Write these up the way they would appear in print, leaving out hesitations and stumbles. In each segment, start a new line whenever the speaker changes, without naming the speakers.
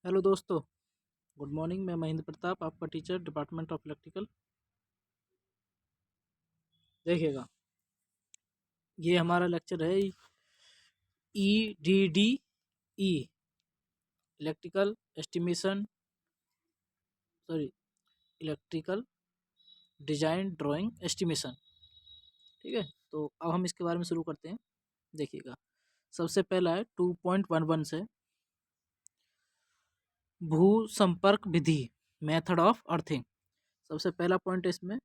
Hello दोस्तों, good morning. मैं महेंद्र प्रताप, आपका टीचर, डिपार्टमेंट ऑफ इलेक्ट्रिकल। देखिएगा, ये हमारा लेक्चर है EDDE, electrical estimation, sorry, electrical design drawing estimation. ठीक है, तो अब हम इसके बारे में शुरू करते हैं। देखिएगा, सबसे पहला है 2.11 से भू संपर्क विधि, मेथड ऑफ अर्थिंग। सबसे पहला पॉइंट है इसमें,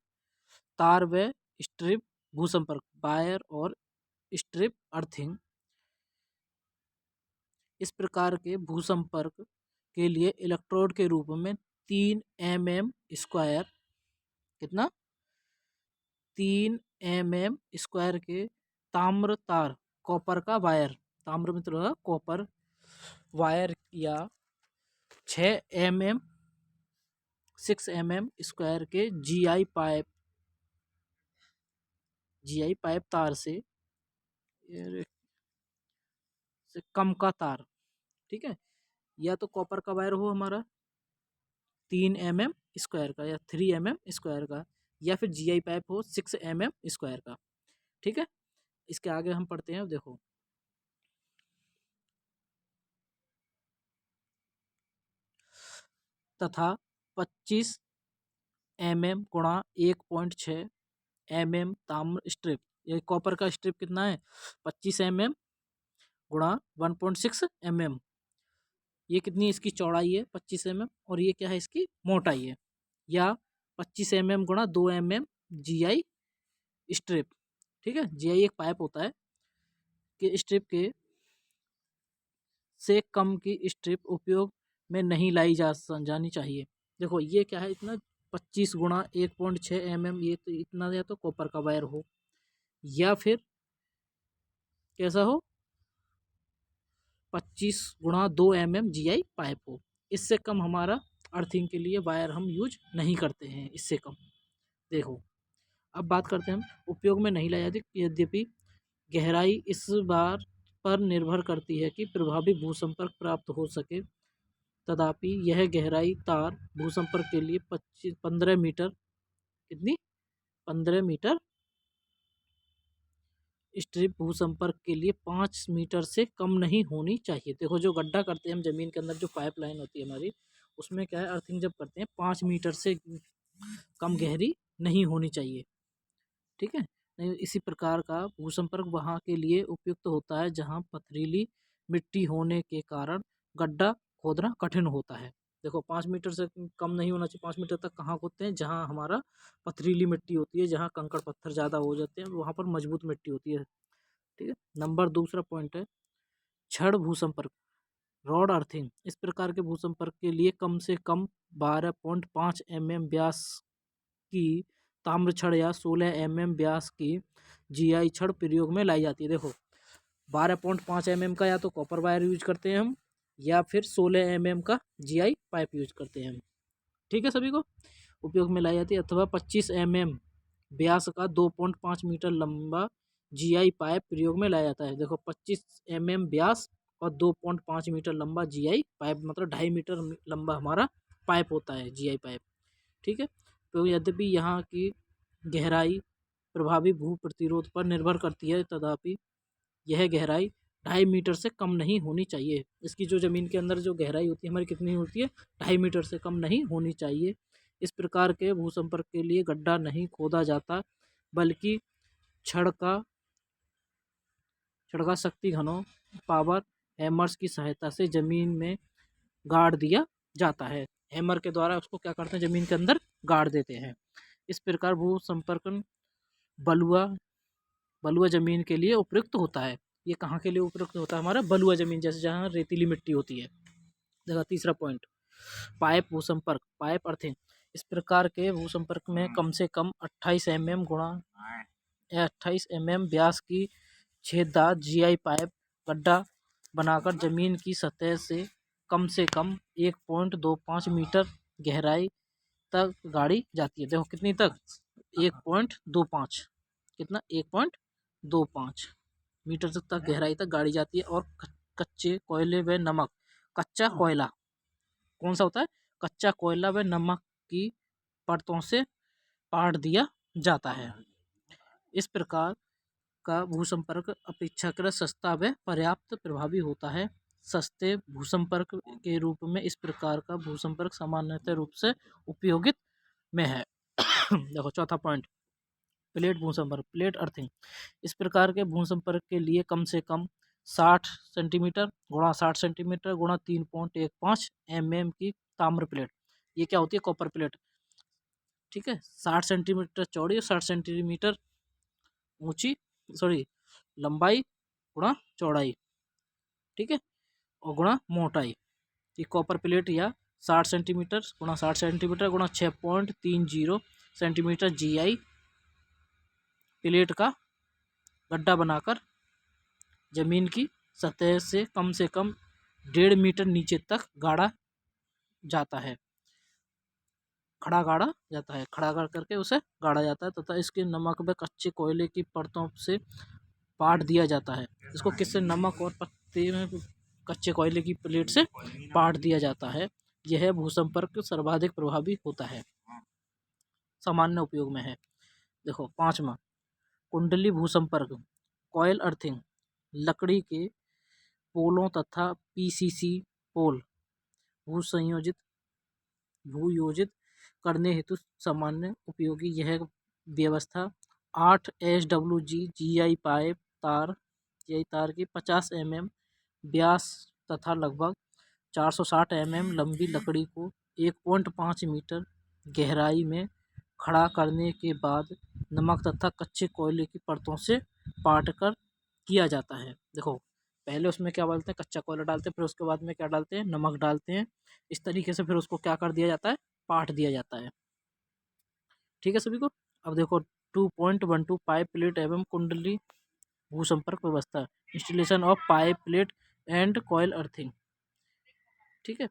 तार व स्ट्रिप भू संपर्क, वायर और स्ट्रिप अर्थिंग। इस प्रकार के भूसंपर्क के लिए इलेक्ट्रोड के रूप में 3 mm² कितना 3 mm² के ताम्र तार, कॉपर का वायर, ताम्र मतलब कॉपर वायर, या 6 mm 6 mm² के GI पाइप तार से कम का तार। ठीक है, या तो कॉपर का वायर हो हमारा 3 mm² का, या 3 mm² का, या फिर GI पाइप हो 6 mm² का। ठीक है, इसके आगे हम पढ़ते हैं। देखो, तथा 25 mm गुणा 1.6 mm ताम्र स्ट्रिप। ये कॉपर का स्ट्रिप कितना है, 25 mm गुणा 1.6 mm। ये कितनी इसकी चौड़ाई है 25 mm, और ये क्या है इसकी मोटाई है। या 25 mm गुणा 2 mm GI स्ट्रिप। ठीक है, GI एक पाइप होता है कि स्ट्रिप के से कम की स्ट्रिप उपयोग में नहीं लाई जानी चाहिए। देखो, ये क्या है, इतना 25 गुणा 1.6 mm, ये तो इतना, या तो कॉपर का वायर हो, या फिर कैसा हो 25 गुणा 2 mm GI पाइप हो। इससे कम हमारा अर्थिंग के लिए वायर हम यूज नहीं करते हैं, इससे कम। देखो, अब बात करते हैं हम उपयोग में नहीं लाई जाती। यद्यपि गहराई इस बार पर निर्भर करती है कि प्रभावी भूसंपर्क प्राप्त हो सके, तथापि यह गहराई तार भूसंपर्क के लिए 15 मीटर, कितनी 15 मीटर, स्ट्रिप भूसंपर्क के लिए 5 मीटर से कम नहीं होनी चाहिए। देखो, जो गड्ढा करते हैं हम जमीन के अंदर, जो पाइप लाइन होती है हमारी, उसमें क्या है, अर्थिंग जब करते हैं 5 मीटर से कम गहरी नहीं होनी चाहिए। ठीक है, नहीं, इसी प्रकार का भूसंपर्क वहाँ के लिए उपयुक्त होता है जहाँ पथरीली मिट्टी होने के कारण गड्ढा खोदना कठिन होता है। देखो, 5 मीटर से कम नहीं होना चाहिए। 5 मीटर तक कहाँ खोदते हैं, जहाँ हमारा पथरीली मिट्टी होती है, जहाँ कंकड़ पत्थर ज़्यादा हो जाते हैं, वहाँ पर मजबूत मिट्टी होती है। ठीक है, नंबर दूसरा पॉइंट है छड़ भूसंपर्क, रॉड अर्थिंग। इस प्रकार के भूसंपर्क के लिए कम से कम 12.5 mm व्यास की ताम्र छड़ या 16 mm व्यास की GI छड़ प्रयोग में लाई जाती है। देखो, 12.5 mm का या तो कॉपर वायर यूज करते हैं हम, या फिर 16 mm का GI पाइप यूज करते हैं हम। ठीक है, सभी को उपयोग में लाई जाती है। अथवा 25 mm व्यास का 2.5 मीटर लंबा GI पाइप प्रयोग में लाया जाता है। देखो, 25 mm व्यास और 2.5 मीटर लंबा GI पाइप, मतलब 2.5 मीटर लंबा हमारा पाइप होता है GI पाइप। ठीक है, तो यद्यपि यहाँ की गहराई प्रभावी भू प्रतिरोध पर निर्भर करती है, तथापि यह गहराई 2.5 मीटर से कम नहीं होनी चाहिए। इसकी जो ज़मीन के अंदर जो गहराई होती है हमारी, कितनी होती है, 2.5 मीटर से कम नहीं होनी चाहिए। इस प्रकार के भूसंपर्क के लिए गड्ढा नहीं खोदा जाता, बल्कि छड़ का शक्ति घनों, पावर हैमर्स की सहायता से जमीन में गाड़ दिया जाता है। हैमर के द्वारा उसको क्या करते हैं, जमीन के अंदर गाड़ देते हैं। इस प्रकार भूसंपर्कन बलुआ बलुआ जमीन के लिए उपयुक्त होता है। ये कहाँ के लिए उपयुक्त होता है, हमारा बलुआ जमीन, जैसे जहाँ रेतीली मिट्टी होती है। देखा, तीसरा पॉइंट, पाइप भूसंपर्क, पाइप अर्थिंग। इस प्रकार के भूसंपर्क में कम से कम 28 mm गुणा 28 mm व्यास की छेददार GI पाइप गड्ढा बनाकर जमीन की सतह से कम 1.25 मीटर गहराई तक गाड़ी जाती है। देखो, कितनी तक, 1.25, कितना 1.25 मीटर तक गहराई तक गाड़ी जाती है। और कच्चे कोयले व नमक, कच्चा कोयला, कौन सा होता है? कच्चा कोयला व नमक की परतों से पाट दिया जाता है। इस प्रकार का भूसंपर्क अपेक्षाकृत सस्ता व पर्याप्त प्रभावी होता है। सस्ते भूसंपर्क के रूप में इस प्रकार का भूसंपर्क सामान्यतः रूप से उपयोगित में है। देखो चौथा पॉइंट, प्लेट भूसंपर्क, प्लेट अर्थिंग। इस प्रकार के भूसंपर्क के लिए कम से कम 60 सेंटीमीटर गुणा 60 सेंटीमीटर गुणा 3.15 mm की ताम्र प्लेट, ये क्या होती है? कॉपर प्लेट, ठीक है, 60 सेंटीमीटर चौड़ी और 60 सेंटीमीटर ऊंची, सॉरी लंबाई गुणा चौड़ाई, ठीक है, और गुणा मोटाई। ये कॉपर प्लेट या 60 सेंटीमीटर गुणा 60 सेंटीमीटर गुणा 6.30 सेंटीमीटर GI प्लेट का गड्ढा बनाकर जमीन की सतह से कम 1.5 मीटर नीचे तक गाड़ा जाता है, खड़ा गाड़ा जाता है, खड़ा कर करके उसे गाड़ा जाता है तथा इसके नमक व कच्चे कोयले की परतों से पाट दिया जाता है। इसको किससे? नमक और पत्ते में कच्चे कोयले की प्लेट से पाट दिया जाता है। यह भूसंपर्क सर्वाधिक प्रभावी होता है, सामान्य उपयोग में है। देखो पांचवा, कुंडली भूसंपर्क, कॉयल अर्थिंग। लकड़ी के पोलों तथा PCC पोल भूयोजित करने हेतु सामान्य उपयोगी यह व्यवस्था 8 SWG GI पाइप तार की 50 mm व्यास तथा लगभग 460 mm लंबी लकड़ी को 1.5 मीटर गहराई में खड़ा करने के बाद नमक तथा कच्चे कोयले की परतों से पाटकर किया जाता है। देखो पहले उसमें क्या डालते हैं? कच्चा कोयला डालते हैं, फिर उसके बाद में क्या डालते हैं? नमक डालते हैं। इस तरीके से फिर उसको क्या कर दिया जाता है? पाट दिया जाता है। ठीक है सभी को। अब देखो 2.12 पाइप प्लेट एवं कुंडली भूसंपर्क व्यवस्था, installation of pipe plate and coil earthing. ठीक है,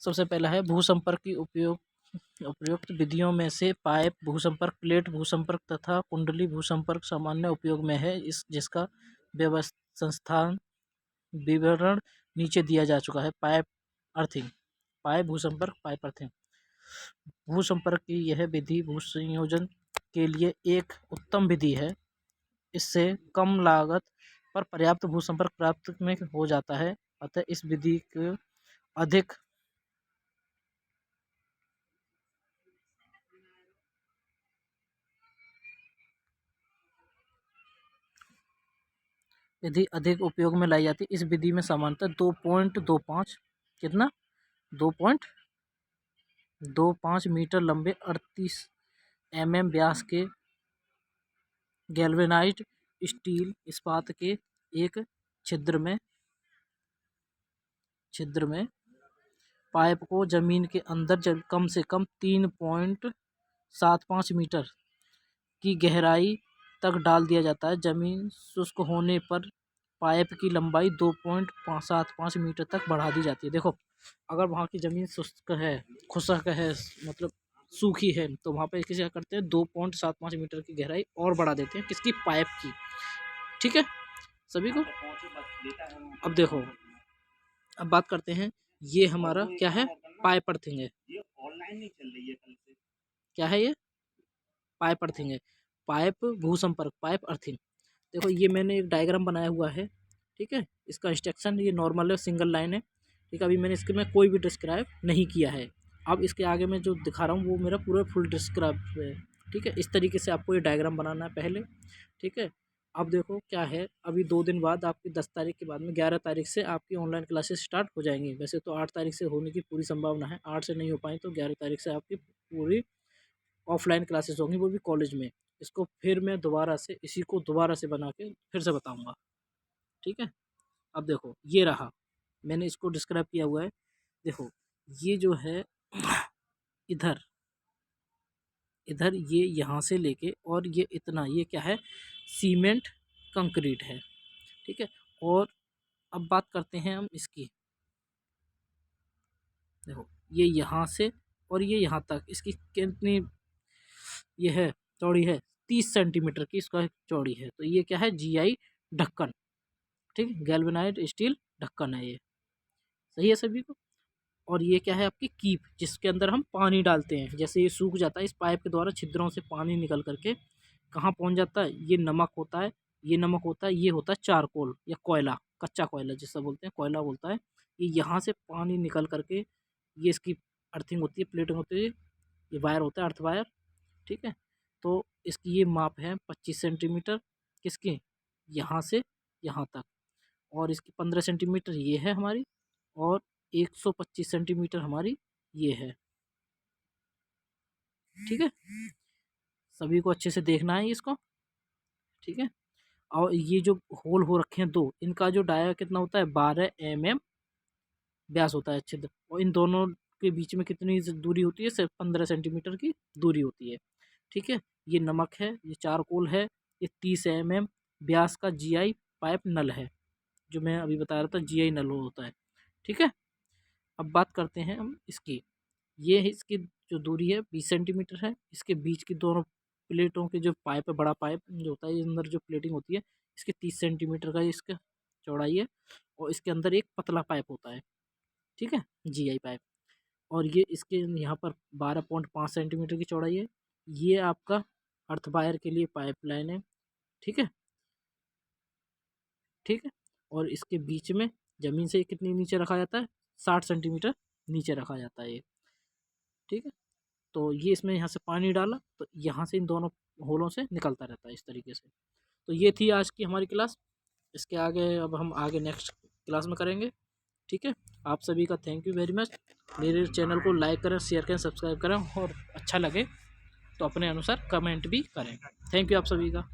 सबसे पहला है भूसंपर्क की उपयुक्त विधियों में से पाइप भूसंपर्क, प्लेट भूसंपर्क तथा कुंडली भूसंपर्क सामान्य उपयोग में है। जिसका संस्थान विवरण नीचे दिया जा चुका है। पाइप अर्थिंग, पाइप भूसंपर्क, पाइप अर्थिंग। भूसंपर्क की यह विधि भूसंयोजन के लिए एक उत्तम विधि है। इससे कम लागत पर पर्याप्त भूसंपर्क प्राप्त में हो जाता है। अतः इस विधि को अधिक उपयोग में लाई जाती है। इस विधि में सामान्यतः 2.25 कितना 2.25 मीटर लंबे 38 mm व्यास के गैल्वेनाइज्ड स्टील इस्पात के एक छिद्र में पाइप को जमीन के अंदर कम से कम 3.75 मीटर की गहराई तक डाल दिया जाता है। जमीन शुष्क होने पर पाइप की लंबाई 2.75 मीटर तक बढ़ा दी जाती है। देखो अगर वहाँ की ज़मीन शुष्क है, खुशक है, मतलब सूखी है, तो वहाँ पे क्या करते हैं? 2.75 मीटर की गहराई और बढ़ा देते हैं। किसकी? पाइप की। ठीक है सभी को। अब देखो, अब बात करते हैं, ये हमारा क्या है? पाइप अर्थिंग है। क्या है ये? पाइप अर्थिंग है। पाइप भूसंपर्क, पाइप अर्थिंग। देखो ये मैंने एक डायग्राम बनाया हुआ है, ठीक है। इसका इंस्ट्रक्शन ये नॉर्मल है, सिंगल लाइन है, ठीक है। अभी मैंने इसके में कोई भी डिस्क्राइब नहीं किया है। अब इसके आगे मैं जो दिखा रहा हूँ वो मेरा पूरा फुल डिस्क्राइब है, ठीक है। इस तरीके से आपको ये डायग्राम बनाना है पहले, ठीक है। अब देखो क्या है, अभी 2 दिन बाद आपकी 10 तारीख के बाद में 11 तारीख से आपकी ऑनलाइन क्लासेस स्टार्ट हो जाएंगी। वैसे तो 8 तारीख से होने की पूरी संभावना है, 8 से नहीं हो पाई तो 11 तारीख से आपकी पूरी ऑफलाइन क्लासेस होंगी, वो भी कॉलेज में। इसको फिर मैं दोबारा से इसी को दोबारा से बना के फिर से बताऊंगा, ठीक है। अब देखो ये रहा, मैंने इसको डिस्क्राइब किया हुआ है। देखो ये जो है इधर इधर ये यहाँ से लेके और ये इतना, ये क्या है? सीमेंट कंक्रीट है, ठीक है। और अब बात करते हैं हम इसकी। देखो ये यहाँ से और ये यहाँ तक, इसकी कितनी ये है? चौड़ी है 30 सेंटीमीटर की इसका चौड़ी है। तो ये क्या है? GI ढक्कन, ठीक है, गैल्वेनाइज्ड स्टील ढक्कन है ये। सही है सभी को। और ये क्या है आपकी कीप, जिसके अंदर हम पानी डालते हैं। जैसे ये सूख जाता है, इस पाइप के द्वारा छिद्रों से पानी निकल करके कहाँ पहुँच जाता है, ये नमक होता है, ये नमक होता है, ये होता है चारकोल या कोयला, कच्चा कोयला जिससे बोलते हैं, कोयला बोलता है। ये यहाँ से पानी निकल करके ये इसकी अर्थिंग होती है, प्लेटिंग होती है, ये वायर होता है अर्थ वायर, ठीक है। तो इसकी ये माप है 25 सेंटीमीटर किसकी, यहाँ से यहाँ तक, और इसकी 15 सेंटीमीटर ये है हमारी, और 125 सेंटीमीटर हमारी ये है, ठीक है। सभी को अच्छे से देखना है इसको, ठीक है। और ये जो होल हो रखे हैं दो, इनका जो डाया कितना होता है, 12 mm व्यास होता है छिद्र, और इन दोनों के बीच में कितनी दूरी होती है, सिर्फ 15 सेंटीमीटर की दूरी होती है, ठीक है। ये नमक है, ये चारकोल है, ये 30 mm व्यास का GI पाइप नल है, जो मैं अभी बता रहा था GI नल होता है, ठीक है। अब बात करते हैं हम इसकी, ये है इसकी जो दूरी है 20 सेंटीमीटर है, इसके बीच की दोनों प्लेटों के जो पाइप है, बड़ा पाइप जो होता है, अंदर जो प्लेटिंग होती है, इसके 30 सेंटीमीटर का इसका चौड़ाई है, और इसके अंदर एक पतला पाइप होता है, ठीक है, GI पाइप, और ये इसके यहाँ पर 12.5 सेंटीमीटर की चौड़ाई है। ये आपका अर्थ वायर के लिए पाइप लाइन है, ठीक है, ठीक है। और इसके बीच में ज़मीन से कितनी नीचे रखा जाता है, 60 सेंटीमीटर नीचे रखा जाता है ये, ठीक है। तो ये इसमें यहाँ से पानी डाला तो यहाँ से इन दोनों होलों से निकलता रहता है इस तरीके से। तो ये थी आज की हमारी क्लास, इसके आगे अब हम आगे नेक्स्ट क्लास में करेंगे, ठीक है। आप सभी का थैंक यू वेरी मच। मेरे चैनल को लाइक करें, शेयर करें, सब्सक्राइब करें, और अच्छा लगे तो अपने अनुसार कमेंट भी करें। थैंक यू आप सभी का।